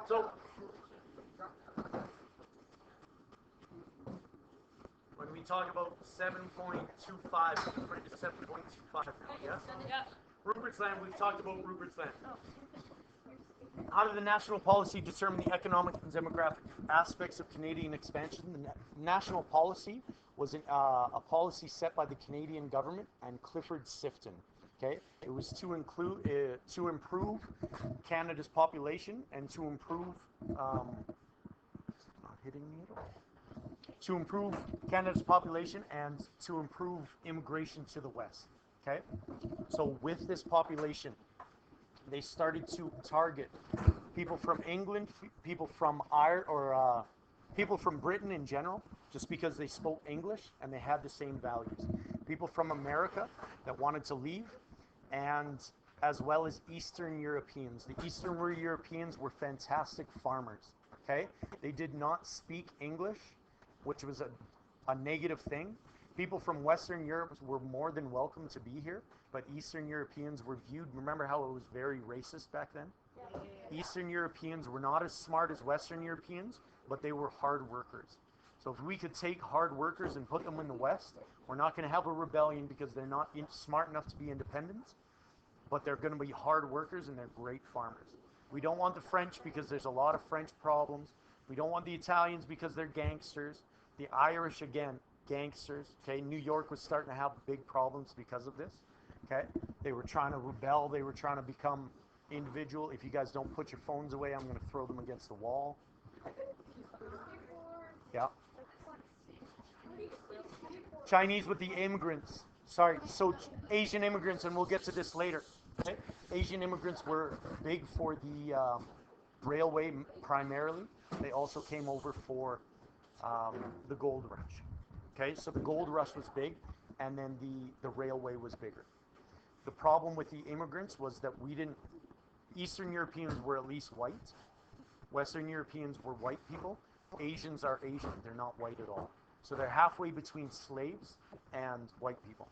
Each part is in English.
So when we talk about 7.25, 7.25, yes? Yeah. Rupert's Land, we've talked about Rupert's Land. How did the national policy determine the economic and demographic aspects of Canadian expansion? The national policy was a policy set by the Canadian government and Clifford Sifton. Okay, it was to improve Canada's population and to improve not hitting me at all. To improve Canada's population and to improve immigration to the west. Okay, so with this population, they started to target people from England, people from Ireland, or people from Britain in general, just because they spoke English and they had the same values. People from America that wanted to leave, and as well as Eastern Europeans. The Eastern Europeans were fantastic farmers. Okay, they did not speak English, which was a negative thing. People from Western Europe were more than welcome to be here, but Eastern Europeans were viewed, remember how it was very racist back then? Yeah. Eastern Europeans were not as smart as Western Europeans, but they were hard workers. So if we could take hard workers and put them in the West, we're not going to have a rebellion because they're not smart enough to be independent, but they're going to be hard workers and they're great farmers. We don't want the French because there's a lot of French problems. We don't want the Italians because they're gangsters. The Irish, again, gangsters. Okay, New York was starting to have big problems because of this. Okay, they were trying to rebel. They were trying to become individual. If you guys don't put your phones away, I'm going to throw them against the wall. Yeah. Chinese with the immigrants. Sorry, so Asian immigrants, and we'll get to this later. Okay, Asian immigrants were big for the railway primarily. They also came over for the gold rush. Okay, so the gold rush was big, and then the railway was bigger. The problem with the immigrants was that Eastern Europeans were at least white. Western Europeans were white people. Asians are Asian. They're not white at all. So they're halfway between slaves and white people.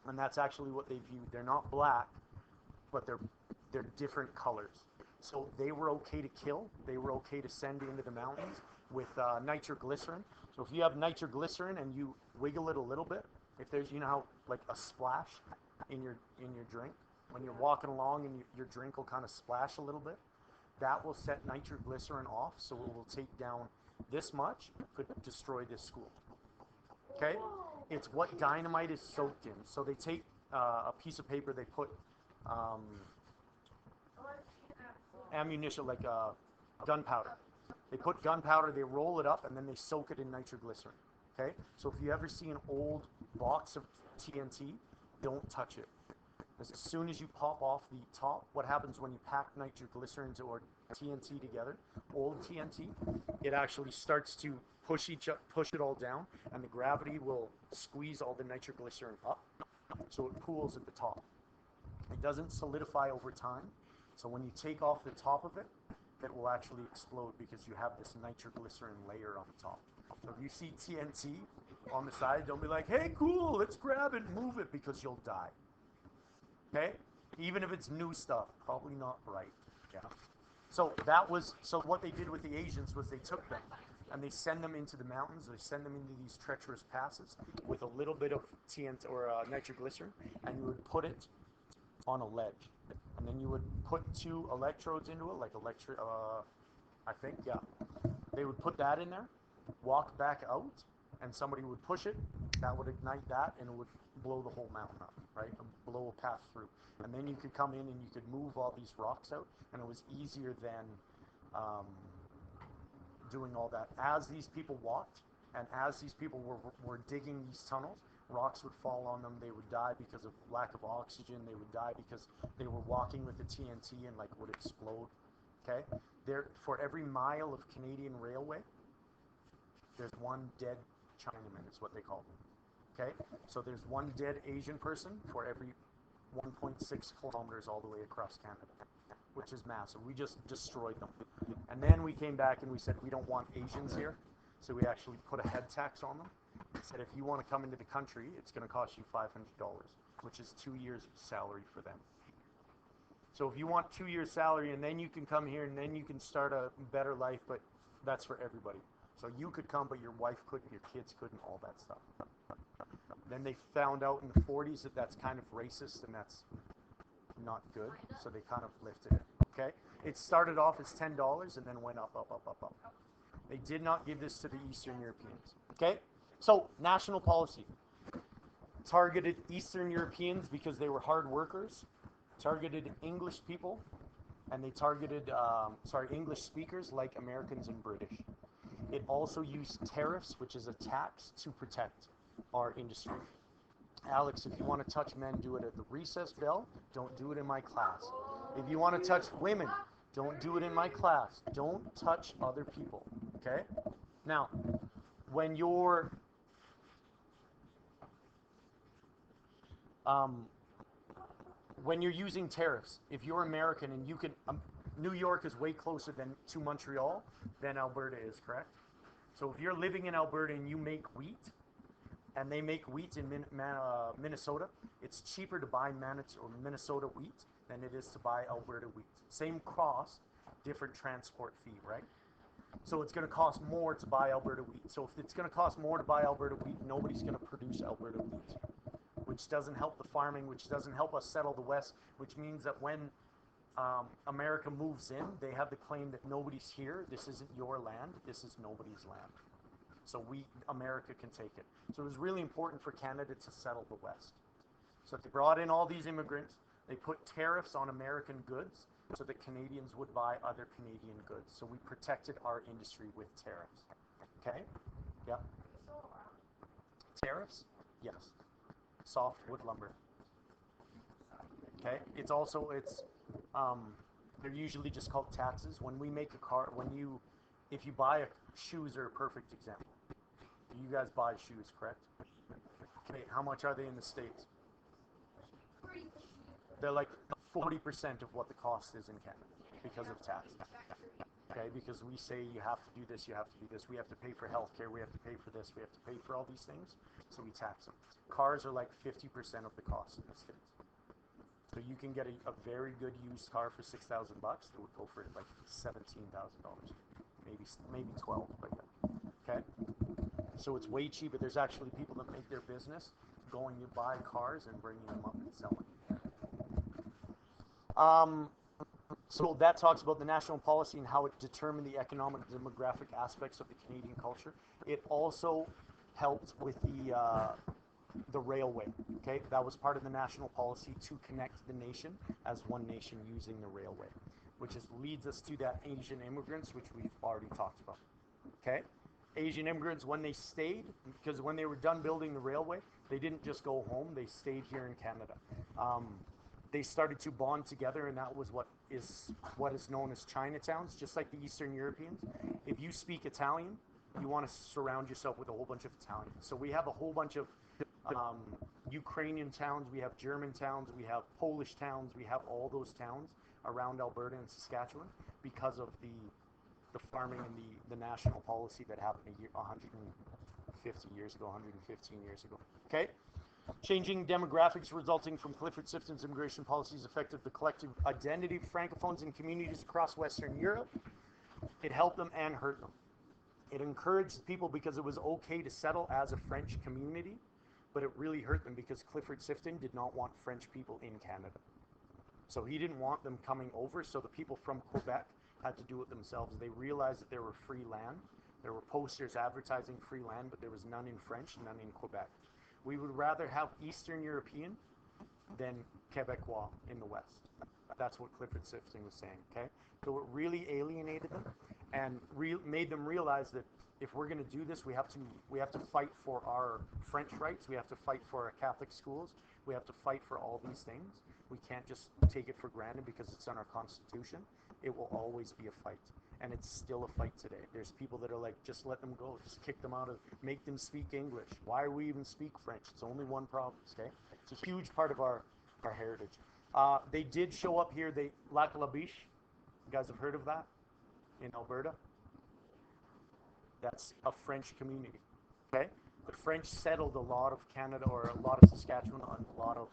And that's actually what they viewed. They're not black, but they're different colors. So they were okay to kill. They were okay to send into the mountains with nitroglycerin. So if you have nitroglycerin and you wiggle it a little bit, if there's, you know how like a splash in your drink, when you're walking along and your drink will kind of splash a little bit, that will set nitroglycerin off, so it will take down this much, could destroy this school. Okay, it's what dynamite is soaked in. So they take a piece of paper, they put ammunition, like gunpowder. They put gunpowder, they roll it up, and then they soak it in nitroglycerin. Okay, so if you ever see an old box of TNT, don't touch it. Because as soon as you pop off the top, what happens when you pack nitroglycerin or TNT together, old TNT, it actually starts to push it all down, and the gravity will squeeze all the nitroglycerin up, so it cools at the top. It doesn't solidify over time, so when you take off the top of it, it will actually explode because you have this nitroglycerin layer on the top. So if you see TNT on the side, don't be like, hey, cool, let's grab it, move it, because you'll die. Okay? Even if it's new stuff, probably not right. Yeah. So what they did with the Asians was they took them and they send them into the mountains. They send them into these treacherous passes with a little bit of TNT or nitroglycerin, and you would put it on a ledge, and then you would put 2 electrodes into it, like I think, yeah. They would put that in there, walk back out, and somebody would push it. That would ignite that, and it would blow the whole mountain up, right? Blow a path through. And then you could come in and you could move all these rocks out, and it was easier than doing all that. As these people walked, and as these people were digging these tunnels, rocks would fall on them. They would die because of lack of oxygen. They would die because they were walking with the TNT and like would explode. Okay, for every mile of Canadian railway, there's one dead Chinaman, is what they call them. Okay, so there's one dead Asian person for every 1.6 kilometers all the way across Canada, which is massive. We just destroyed them. And then we came back and we said we don't want Asians here, so we actually put a head tax on them. Said if you want to come into the country, it's going to cost you $500, which is 2 years' salary for them. So if you want 2 years salary and then you can come here and then you can start a better life, but that's for everybody. So you could come, but your wife couldn't, your kids couldn't, all that stuff. Then they found out in the 40s that that's kind of racist and that's not good, so they kind of lifted it. Okay, it started off as $10 and then went up, up, up, up, up. They did not give this to the Eastern Europeans. Okay, so national policy targeted Eastern Europeans because they were hard workers, targeted English people, and they targeted English speakers like Americans and British. It also used tariffs, which is a tax, to protect our industry. Alex, if you want to touch men, do it at the recess bell. Don't do it in my class. If you want to touch women, don't do it in my class. Don't touch other people. Okay? Now, when you're using tariffs, if you're American and you can, New York is way closer to Montreal than Alberta is, correct? So if you're living in Alberta and you make wheat, and they make wheat in Minnesota, it's cheaper to buy Minnesota wheat than it is to buy Alberta wheat. Same cost, different transport fee, right? So it's going to cost more to buy Alberta wheat. So if it's going to cost more to buy Alberta wheat, nobody's going to produce Alberta wheat, which doesn't help the farming, which doesn't help us settle the West, which means that when America moves in, they have the claim that nobody's here. This isn't your land. This is nobody's land. So America can take it. So it was really important for Canada to settle the West. So they brought in all these immigrants. They put tariffs on American goods so that Canadians would buy other Canadian goods. So we protected our industry with tariffs. Okay? Yeah. Tariffs? Yes. Softwood lumber. Okay? They're usually just called taxes. When we make a car, if you buy shoes are a perfect example. You guys buy shoes, correct? Okay, how much are they in the States? They're like 40% of what the cost is in Canada because of taxes. Okay, because we say you have to do this, you have to do this, we have to pay for healthcare, we have to pay for this, we have to pay for all these things, so we tax them. Cars are like 50% of the cost in the States. So you can get a very good used car for $6,000. It would go for like $17,000, maybe 12, but yeah. Okay. So it's way cheaper. There's actually people that make their business going to buy cars and bringing them up and selling. So that talks about the national policy and how it determined the economic demographic aspects of the Canadian culture. It also helped with the railway. Okay, that was part of the national policy to connect the nation as one nation using the railway, which leads us to that Asian immigrants, which we've already talked about. Okay, Asian immigrants, when they stayed, because when they were done building the railway, they didn't just go home, they stayed here in Canada. They started to bond together, and that was what is known as Chinatowns, just like the Eastern Europeans. If you speak Italian, you want to surround yourself with a whole bunch of Italians. So we have a whole bunch of Ukrainian towns, we have German towns, we have Polish towns, we have all those towns around Alberta and Saskatchewan because of the farming and the national policy that happened 150 years ago, 115 years ago. Okay? Changing demographics resulting from Clifford Sifton's immigration policies affected the collective identity of Francophones in communities across Western Europe. It helped them and hurt them. It encouraged people because it was okay to settle as a French community, but it really hurt them because Clifford Sifton did not want French people in Canada. So he didn't want them coming over, so the people from Quebec had to do it themselves. They realized that there were free land. There were posters advertising free land, but there was none in French, none in Quebec. We would rather have Eastern European than Quebecois in the West. That's what Clifford Sifton was saying, okay? So it really alienated them and made them realize that if we're going to do this, we have to fight for our French rights. We have to fight for our Catholic schools. We have to fight for all these things. We can't just take it for granted because it's in our Constitution. It will always be a fight. And it's still a fight today. There's people that are like, just let them go. Just kick them out make them speak English. Why do we even speak French? It's only one province, okay? It's a huge part of our heritage. They did show up here. Lac La Biche, you guys have heard of that? In Alberta? That's a French community, okay? The French settled a lot of Canada or a lot of Saskatchewan, a lot of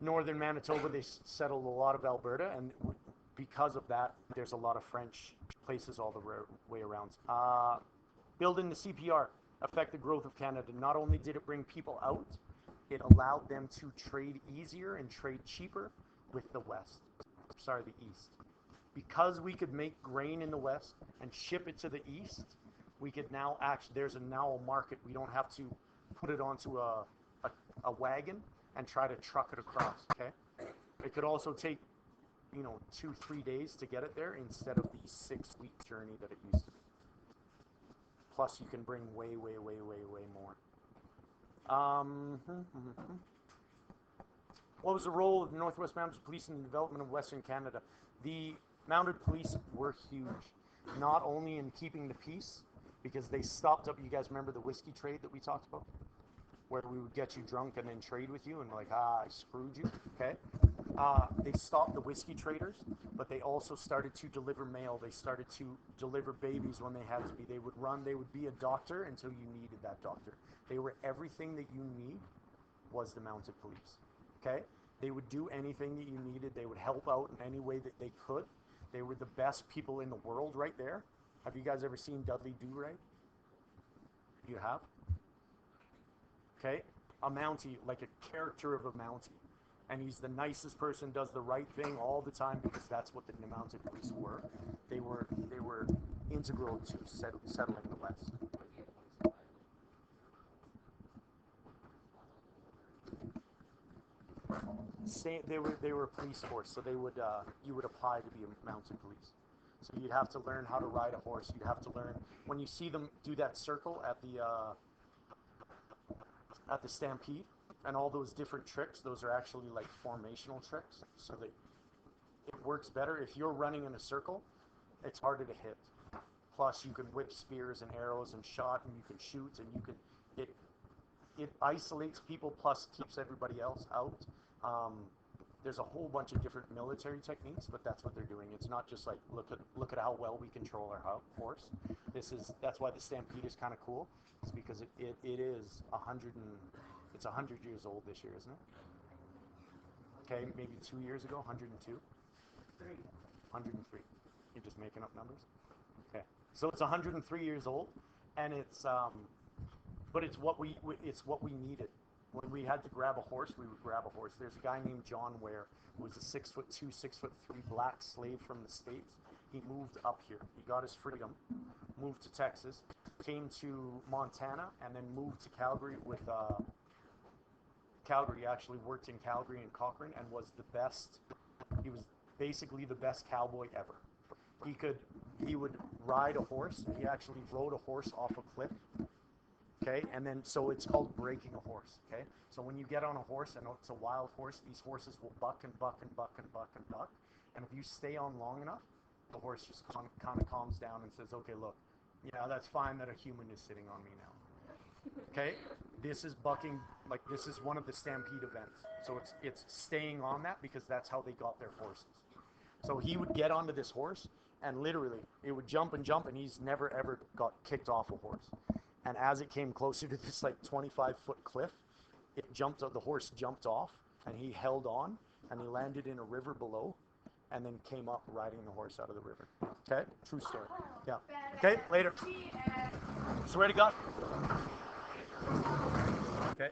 northern Manitoba, they settled a lot of Alberta, and because of that, there's a lot of French places all the way around. Building the CPR affected growth of Canada. Not only did it bring people out, it allowed them to trade easier and trade cheaper with the West. Sorry, the East. Because we could make grain in the West and ship it to the East, we could now there's now a market. We don't have to put it onto a wagon and try to truck it across, okay? It could also take, 2-3 days to get it there instead of the 6-week journey that it used to be. Plus, you can bring way more. What was the role of the Northwest Mounted Police in the development of Western Canada? The Mounted Police were huge, not only in keeping the peace, because they stopped up, you guys remember the whiskey trade that we talked about? Where we would get you drunk and then trade with you and like, I screwed you, okay? They stopped the whiskey traders, but they also started to deliver mail. They started to deliver babies when they had to be. They would be a doctor until you needed that doctor. They were everything that you need was the Mounted Police, okay? They would do anything that you needed. They would help out in any way that they could. They were the best people in the world right there. Have you guys ever seen Dudley Do-Right? You have? Okay? A Mountie, like a character of a Mountie. And he's the nicest person, does the right thing all the time because that's what the Mounted Police were. They were integral to settling the West. They were a police force, so they would you would apply to be a Mounted Police. So you'd have to learn how to ride a horse. You'd have to learn when you see them do that circle at the Stampede and all those different tricks. Those are actually like formational tricks, so that it works better. If you're running in a circle, it's harder to hit. Plus, you can whip spears and arrows and shot, and you can shoot, and you can it isolates people. Plus, keeps everybody else out. There's a whole bunch of different military techniques, but that's what they're doing. It's not just like look at how well we control our horse. That's why the Stampede is kind of cool. It's because it is 100 years old this year, isn't it? Okay, maybe 2 years ago, 102. 103. You're just making up numbers. Okay, so it's 103 years old, and but it's what we needed. When we had to grab a horse, we would grab a horse. There's a guy named John Ware, who was a 6'2", 6'3" black slave from the States. He moved up here. He got his freedom, moved to Texas, came to Montana, and then moved to Calgary with Calgary. He actually worked in Calgary and Cochrane and was the best. He was basically the best cowboy ever. He would ride a horse. He actually rode a horse off a cliff. Okay, and then so it's called breaking a horse. Okay, so when you get on a horse and it's a wild horse, these horses will buck and buck and buck and buck and buck. And if you stay on long enough, the horse just kind of calms down and says, okay, look, yeah, that's fine that a human is sitting on me now. Okay, this is bucking, like this is one of the Stampede events. So it's staying on that because that's how they got their horses. So he would get onto this horse and literally it would jump and jump, and he's never ever got kicked off a horse. And as it came closer to this like 25-foot cliff, the horse jumped off, and he held on, and he landed in a river below, and then came up riding the horse out of the river. Okay? True story. Yeah. Okay, later. Swear to God. Okay.